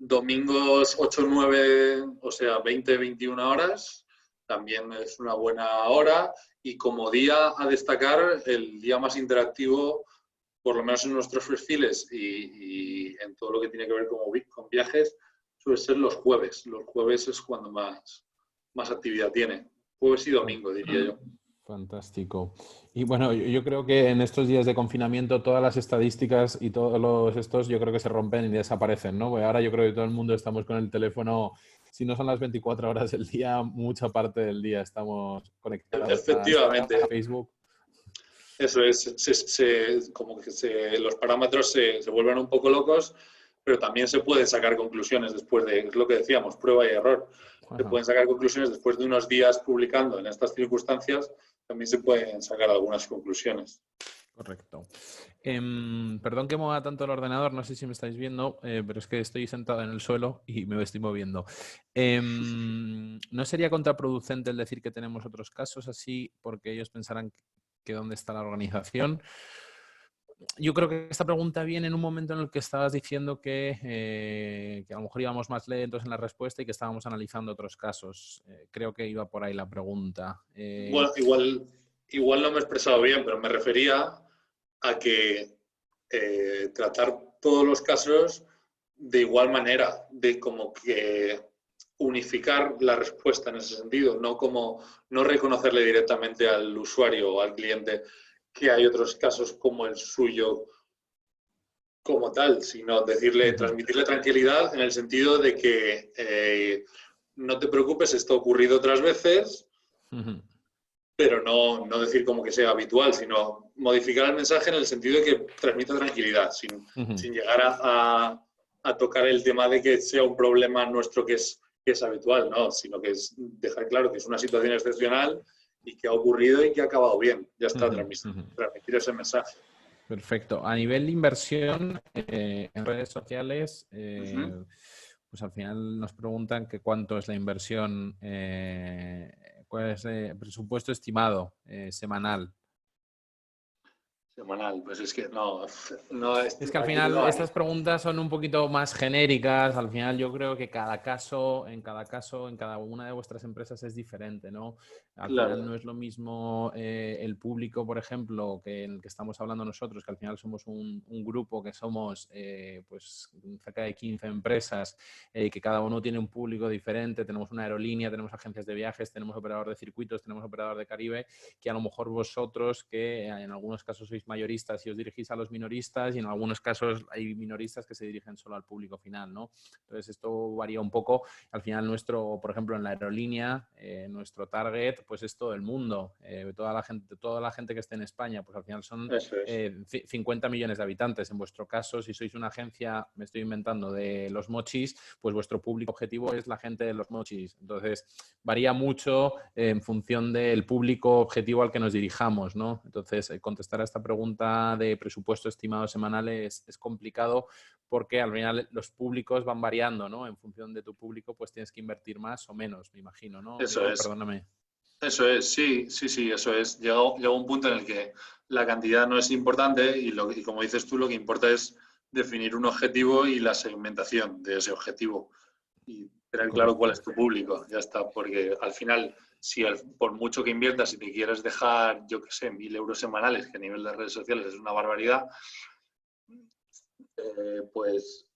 8 o 9, o sea, 20-21 horas, también es una buena hora. Y como día a destacar, el día más interactivo, por lo menos en nuestros perfiles y en todo lo que tiene que ver con viajes, suele ser los jueves. Los jueves es cuando más actividad tiene. Jueves y domingo, diría yo. Fantástico. Y bueno, yo creo que en estos días de confinamiento todas las estadísticas y todos estos yo creo que se rompen y desaparecen, ¿no? Porque ahora yo creo que todo el mundo estamos con el teléfono, si no son las 24 horas del día, mucha parte del día estamos conectados a Instagram, Efectivamente, a Facebook. eso es, como que los parámetros se vuelven un poco locos, pero también se pueden sacar conclusiones después es lo que decíamos, prueba y error. Se Ajá. pueden sacar conclusiones después de unos días publicando en estas circunstancias, también se pueden sacar algunas conclusiones. Correcto. Perdón que mueva tanto el ordenador, no sé si me estáis viendo, pero es que estoy sentado en el suelo y me estoy moviendo. ¿No sería contraproducente el decir que tenemos otros casos así porque ellos pensarán que dónde está la organización? Yo creo que esta pregunta viene en un momento en el que estabas diciendo que a lo mejor íbamos más lentos en la respuesta y que estábamos analizando otros casos. Creo que iba por ahí la pregunta. Bueno, igual no me he expresado bien, pero me refería a que tratar todos los casos de igual manera, de como que unificar la respuesta en ese sentido, no reconocerle directamente al usuario o al cliente que hay otros casos como el suyo como tal, sino transmitirle tranquilidad en el sentido de que no te preocupes, esto ha ocurrido otras veces, Ujú. pero no decir como que sea habitual, sino modificar el mensaje en el sentido de que transmita tranquilidad, Ujú. sin llegar a tocar el tema de que sea un problema nuestro que es habitual, ¿no? Sino que es dejar claro que es una situación excepcional y que ha ocurrido y que ha acabado bien. Ya está, Ujú. Ujú. transmitir ese mensaje. Perfecto. A nivel de inversión en redes sociales, pues al final nos preguntan que cuánto es la inversión, cuál es el presupuesto estimado semanal. Semanal, pues es que no Es que al aquí final no hay. estas preguntas son un poquito más genéricas. Al final yo creo que cada caso, en cada una de vuestras empresas es diferente, ¿no? Al final Claro, no es lo mismo el público, por ejemplo, que en el que estamos hablando nosotros, que al final somos un grupo que somos pues cerca de 15 empresas, que cada uno tiene un público diferente. Tenemos una aerolínea, tenemos agencias de viajes, tenemos operador de circuitos, tenemos operador de Caribe, que a lo mejor vosotros, que en algunos casos sois mayoristas y os dirigís a los minoristas, y en algunos casos hay minoristas que se dirigen solo al público final, ¿no? Entonces esto varía un poco. Al final por ejemplo, en la aerolínea, nuestro target pues es todo el mundo, toda la gente que esté en España, pues al final son eso es. 50 millones de habitantes. En vuestro caso, si sois una agencia, me estoy inventando, de los mochis, pues vuestro público objetivo es la gente de los mochis. Entonces, varía mucho en función del público objetivo al que nos dirijamos, ¿no? Entonces, contestar a esta pregunta de presupuesto estimado semanal es complicado, porque al final los públicos van variando, ¿no? En función de tu público, pues tienes que invertir más o menos, me imagino, ¿no? Eso Miguel, es. perdóname. Eso es, sí, eso es. Llega un punto en el que la cantidad no es importante y como dices tú, lo que importa es definir un objetivo y la segmentación de ese objetivo y tener claro cuál Correcto. es tu público. Ya está, porque al final, si por mucho que inviertas, si te quieres dejar, yo qué sé, 1.000 euros semanales, que a nivel de redes sociales es una barbaridad, pues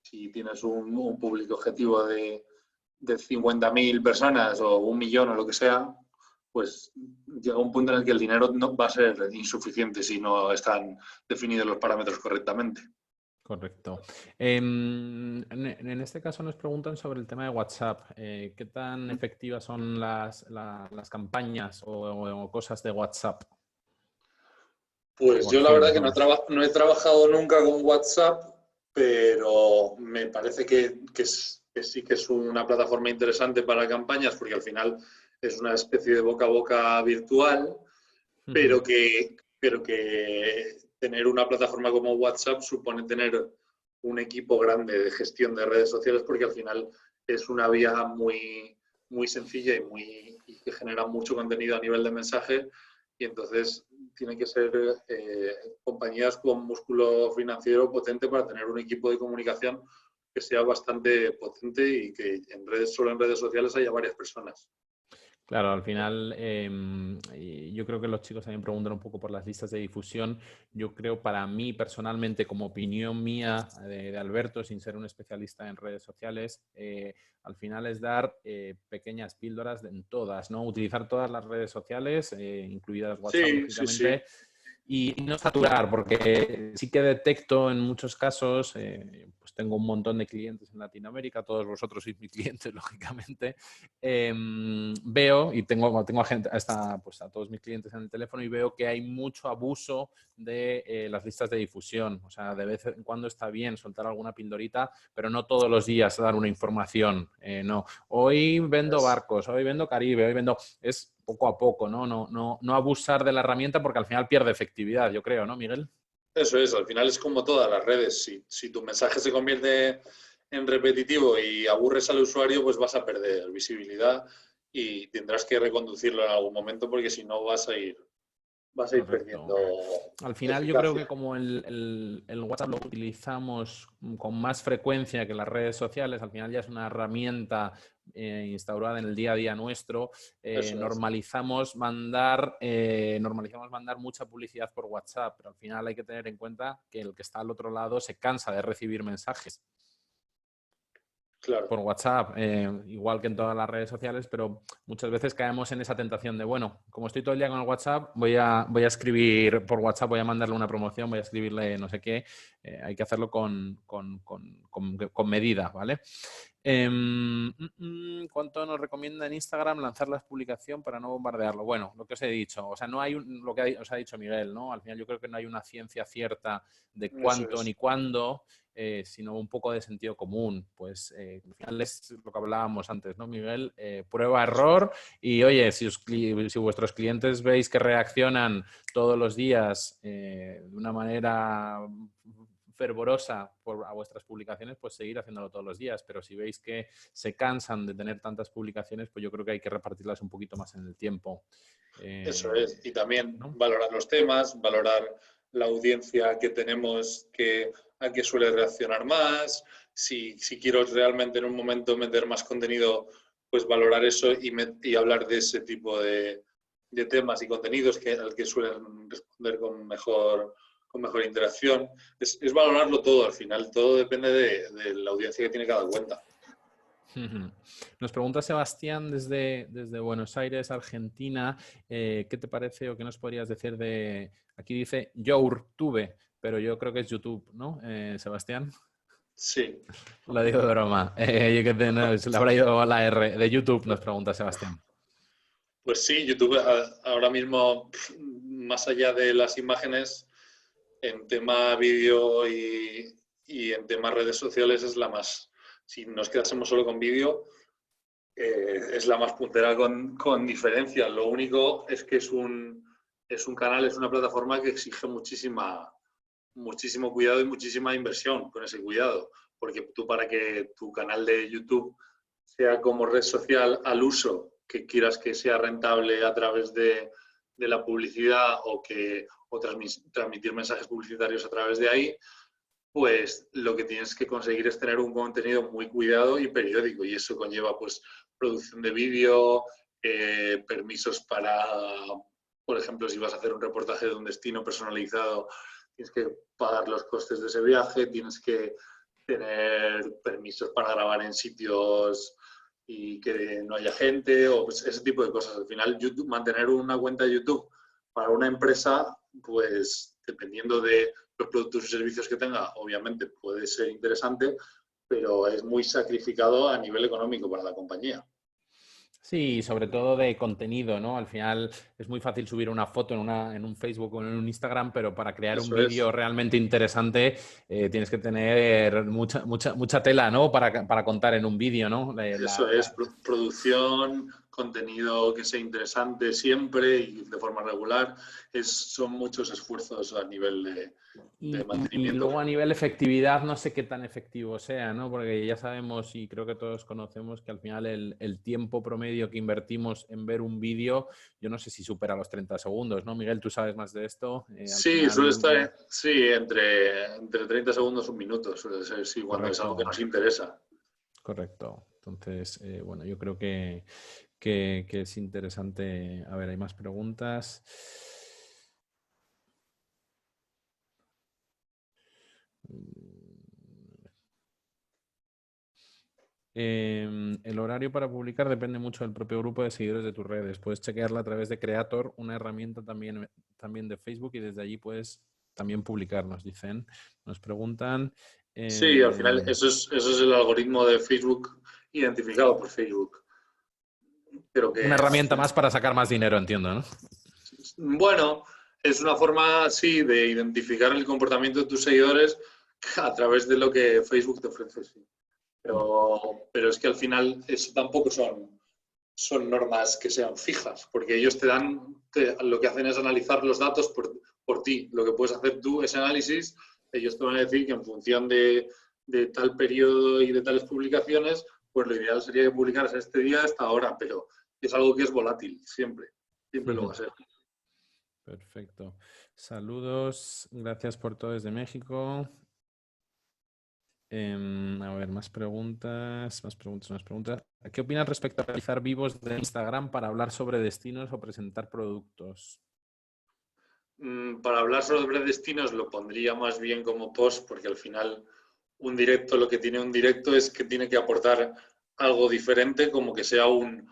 si tienes un público objetivo de 50.000 personas o 1 millón o lo que sea, pues llega un punto en el que el dinero no va a ser insuficiente si no están definidos los parámetros correctamente. Correcto. En este caso nos preguntan sobre el tema de WhatsApp. ¿Qué tan efectivas son las campañas o cosas de WhatsApp? Pues O yo la verdad acciones, que vamos. no he trabajado nunca con WhatsApp, pero me parece que sí que es una plataforma interesante para campañas porque al final es una especie de boca a boca virtual, Ujú. pero que tener una plataforma como WhatsApp supone tener un equipo grande de gestión de redes sociales porque al final es una vía muy sencilla y que genera mucho contenido a nivel de mensaje y entonces tienen que ser compañías con músculo financiero potente para tener un equipo de comunicación que sea bastante potente y que solo en redes sociales haya varias personas. Claro, al final y yo creo que los chicos también preguntan un poco por las listas de difusión. Yo creo, para mí personalmente, como opinión mía de Alberto, sin ser un especialista en redes sociales, al final es dar pequeñas píldoras en todas, ¿no? Utilizar todas las redes sociales, incluidas WhatsApp, Sí, sí, sí. lógicamente, y no saturar, porque sí que detecto en muchos casos, pues tengo un montón de clientes en Latinoamérica, todos vosotros sois mis clientes, lógicamente. Veo, y tengo a, gente, pues a todos mis clientes en el teléfono, y veo que hay mucho abuso de las listas de difusión. O sea, de vez en cuando está bien soltar alguna pildorita, pero no todos los días dar una información. No, hoy vendo Es, barcos, hoy vendo Caribe, hoy vendo... Es poco a poco, ¿no? No abusar de la herramienta, porque al final pierde efectividad, yo creo, ¿no, Miguel? Eso es, al final es como todas las redes. Si tu mensaje se convierte en repetitivo y aburres al usuario, pues vas a perder visibilidad y tendrás que reconducirlo en algún momento porque si no vas a ir perdiendo Correcto. Al final yo creo que eficacia. como el WhatsApp lo utilizamos con más frecuencia que las redes sociales, al final ya es una herramienta instaurada en el día a día nuestro, Eso es. normalizamos mandar mucha publicidad por WhatsApp, pero al final hay que tener en cuenta que el que está al otro lado se cansa de recibir mensajes. Claro, por WhatsApp, igual que en todas las redes sociales, pero muchas veces caemos en esa tentación de, bueno, como estoy todo el día con el WhatsApp, voy a escribir por WhatsApp, voy a mandarle una promoción, voy a escribirle no sé qué. Hay que hacerlo con medida, ¿vale? ¿Cuánto nos recomienda en Instagram lanzar la publicación para no bombardearlo? Bueno, lo que os he dicho, o sea, no hay lo que os ha dicho Miguel, ¿no? Al final yo creo que no hay una ciencia cierta de eso cuánto es. ni cuándo, sino un poco de sentido común. Pues al final es lo que hablábamos antes, ¿no, Miguel? Prueba, Eso es. error y oye, si vuestros clientes veis que reaccionan todos los días de una manera fervorosa a vuestras publicaciones, pues seguir haciéndolo todos los días. Pero si veis que se cansan de tener tantas publicaciones, pues yo creo que hay que repartirlas un poquito más en el tiempo. Eso es. Y también ¿No? valorar los temas, valorar la audiencia que tenemos, a qué suele reaccionar más. Si quiero realmente en un momento meter más contenido, pues valorar eso y hablar de ese tipo de temas y contenidos al que suelen responder con mejor interacción. Es valorarlo todo al final. Todo depende de la audiencia que tiene cada cuenta. Nos pregunta Sebastián desde Buenos Aires, Argentina, ¿qué te parece o qué nos podrías decir de... Aquí dice YouTube, pero yo creo que es YouTube, ¿no, Sebastián? Sí. Lo digo de broma. Yo que se le habrá ido la R. De YouTube nos pregunta Sebastián. Pues sí, YouTube ahora mismo, más allá de las imágenes, en tema vídeo y en temas redes sociales es la más, si nos quedásemos solo con vídeo, es la más puntera con diferencia. Lo único es que es un canal, es una plataforma que exige muchísimo cuidado y muchísima inversión con ese cuidado. Porque tú para que tu canal de YouTube sea como red social al uso, que quieras que sea rentable a través de la publicidad o transmitir mensajes publicitarios a través de ahí, pues lo que tienes que conseguir es tener un contenido muy cuidado y periódico, y eso conlleva pues producción de vídeo, permisos para, por ejemplo, si vas a hacer un reportaje de un destino personalizado, tienes que pagar los costes de ese viaje, tienes que tener permisos para grabar en sitios y que no haya gente, o pues ese tipo de cosas. Al final, YouTube, mantener una cuenta de YouTube para una empresa, pues dependiendo de los productos y servicios que tenga, obviamente puede ser interesante, pero es muy sacrificado a nivel económico para la compañía. Sí, sobre todo de contenido, ¿no? Al final es muy fácil subir una foto en un Facebook o en un Instagram, pero para crear un Eso es. vídeo realmente interesante tienes que tener mucha tela, ¿no? Para contar en un vídeo, ¿no? Eso es, producción, contenido que sea interesante siempre y de forma regular. Son muchos esfuerzos a nivel de Y mantenimiento. luego a nivel efectividad, no sé qué tan efectivo sea, ¿no? Porque ya sabemos y creo que todos conocemos que al final el tiempo promedio que invertimos en ver un vídeo, yo no sé si supera los 30 segundos, ¿no? Miguel, tú sabes más de esto. Al Sí, suele final, estar sí, entre 30 segundos y un minuto, suele ser, sí, cuando es algo que correcto. nos interesa. Correcto. Entonces, bueno, yo creo que es interesante. A ver, hay más preguntas. El horario para publicar depende mucho del propio grupo de seguidores de tus redes. Puedes chequearla a través de Creator, una herramienta también de Facebook, y desde allí puedes también publicar, nos dicen. Nos preguntan. Sí, al final em, eso es el algoritmo de Facebook identificado por Facebook. Pero una que al herramienta final, más para sacar más dinero, entiendo, ¿no? bueno, es una forma, sí, de identificar el comportamiento de tus seguidores a través de lo que Facebook te ofrece, sí. Pero es que al final eso tampoco son normas que sean fijas, porque ellos lo que hacen es analizar los datos por ti. Lo que puedes hacer tú, ese análisis, ellos te van a decir que en función de tal periodo y de tales publicaciones, pues lo ideal sería que publicaras este día, a esta hora, pero es algo que es volátil, siempre lo va a ser. Perfecto. Saludos. Gracias por todo desde México. A ver, más preguntas, más preguntas. ¿Qué opinas respecto a realizar vivos de Instagram para hablar sobre destinos o presentar productos? Para hablar sobre destinos lo pondría más bien como post, porque al final un directo, lo que tiene un directo es que tiene que aportar algo diferente, como que sea un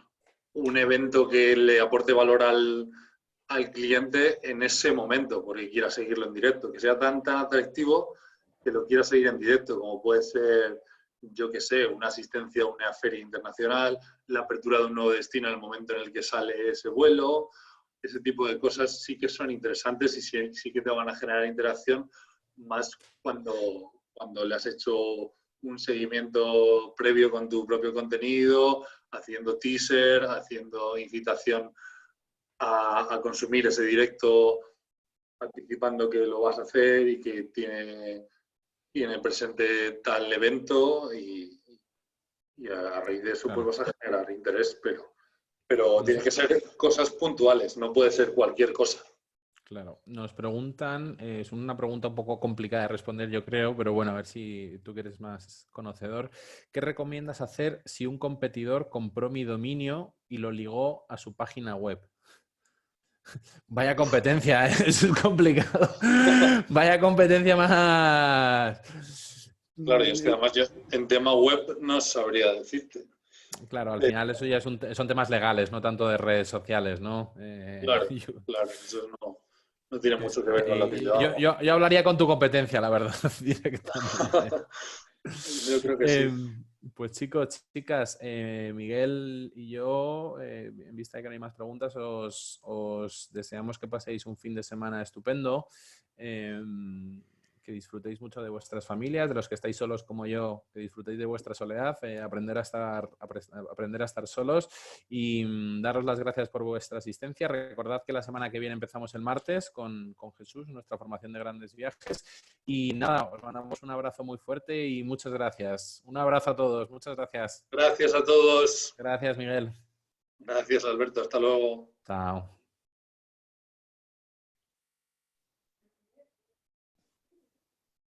evento que le aporte valor al cliente en ese momento, porque quiera seguirlo en directo, que sea tan atractivo que lo quiera seguir en directo, como puede ser, yo que sé, una asistencia a una feria internacional, la apertura de un nuevo destino en el momento en el que sale ese vuelo. Ese tipo de cosas sí que son interesantes y sí que te van a generar interacción, más cuando le has hecho un seguimiento previo con tu propio contenido, haciendo teaser, haciendo incitación a consumir ese directo, participando que lo vas a hacer y que tiene presente tal evento y a raíz de eso pues Claro. vas a generar interés, pero tiene que ser cosas puntuales, no puede ser cualquier cosa. Claro, nos preguntan, es una pregunta un poco complicada de responder, yo creo, pero bueno, a ver si tú que eres más conocedor. ¿Qué recomiendas hacer si un competidor compró mi dominio y lo ligó a su página web? Vaya competencia, ¿eh? Es complicado. Vaya competencia más. Claro, y es que además yo en tema web no sabría decirte. Claro, al final eso ya son temas legales, no tanto de redes sociales, ¿no? Claro, claro, eso no tiene mucho que ver con lo que yo hago. Yo hablaría con tu competencia, la verdad, directamente. Yo creo que sí. Pues chicos, chicas, Miguel y yo, en vista de que no hay más preguntas, os deseamos que paséis un fin de semana estupendo, que disfrutéis mucho de vuestras familias, de los que estáis solos como yo, que disfrutéis de vuestra soledad, aprender a estar solos y daros las gracias por vuestra asistencia. Recordad que la semana que viene empezamos el martes con Jesús, nuestra formación de grandes viajes. Y nada, os mandamos un abrazo muy fuerte y muchas gracias. Un abrazo a todos, muchas gracias. Gracias a todos. Gracias, Miguel. Gracias, Alberto. Hasta luego. Chao.